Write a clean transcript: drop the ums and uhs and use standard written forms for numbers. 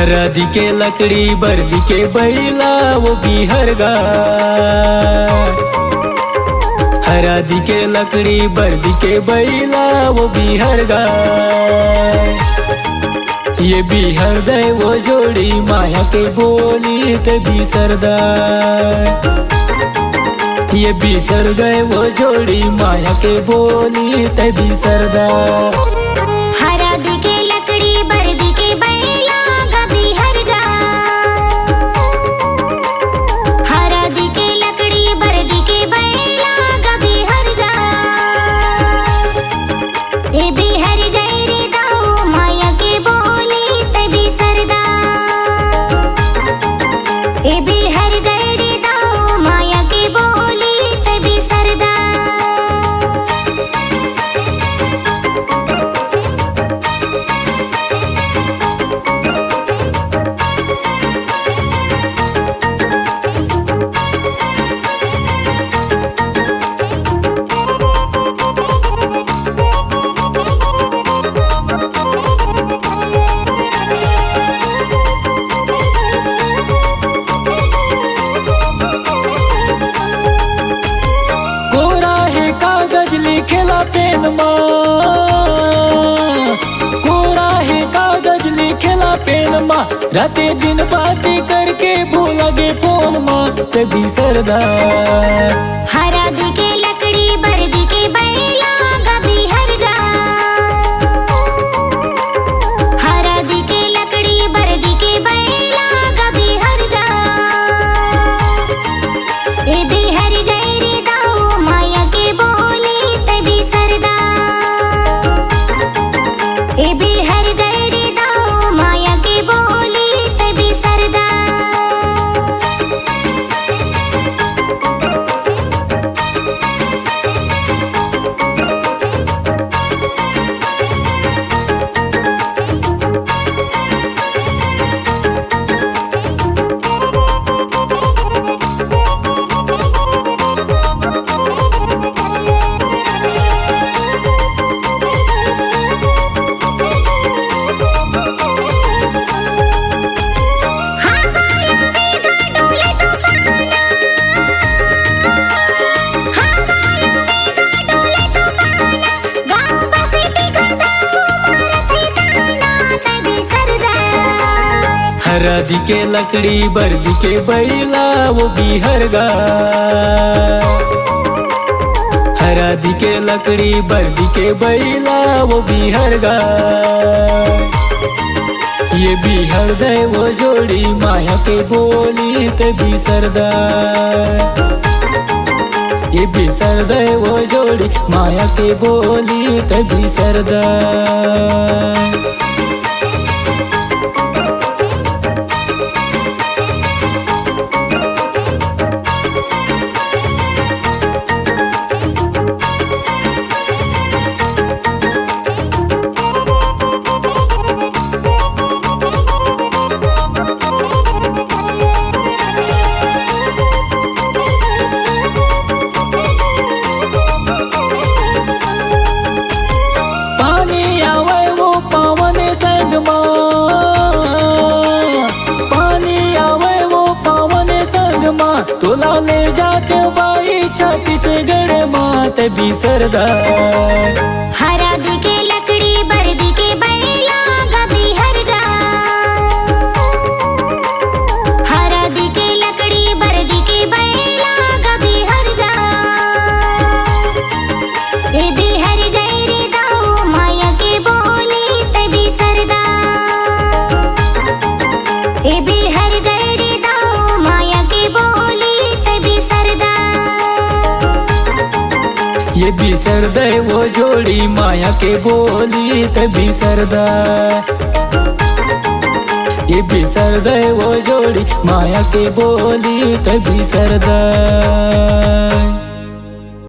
हरदी के लकड़ी बर्दी के बैला वो भी हरगा। हरदी के लकड़ी बर्दी के बैला वो भी हरगा। ये भी हृदय वो जोड़ी माया के बोली तभी सरदार। ये भी गए वो जोड़ी माया के बोली तभी सरदार। हरदी के लकड़ी बर्दी के बैला गभी हरगा। हरदी के लकड़ी बर्दी के बैला गभी हरगा। ये भी हर गए रे दाऊ माया के बोली तभी सरदार। ये भी हर गए रे दाऊ माया के बोली तभी सरदार। लिखेला पेन माँ कोरा है कागज लिखेला पेन माँ। राते दिन बातें करके भूला गे फोन माँ तभी सरदार। हरदी के लकड़ी बर्दी के बैला गभी हरगा। हरदी के लकड़ी बर्दी के बैला गभी हरगा। ये भी हर गए रे दाऊ माया के बोली तभी सरदार। ये भी हर गए रे दाऊ माया के बोली तभी सरदार। हरदी के लकड़ी बर्दी के बैला वो भी हरगा। हरदी के लकड़ी बर्दी के बैला वो भी हरगा। ये भी हृदय वो जोड़ी माया के बोली तभी सरदार। ये भी हृदय वो जोड़ी माया के बोली तभी सरदार। तोला ले जाते बाई छत्तीसगढ़ माँ तभी सरदार। हरदी के लकड़ी बर्दी के बैला गभी हरगा। हरदी के लकड़ी बर्दी के बैला गभी हरगा। ये भी हर गए रे दाऊ माया के बोली तभी सरदार। ये भी हर गए रे दाऊ माया के बोली तभी सरदार। ये भी हृदय वो जोड़ी माया के बोली तभी सरदार। ये भी हृदय वो जोड़ी माया के बोली तभी सरदार।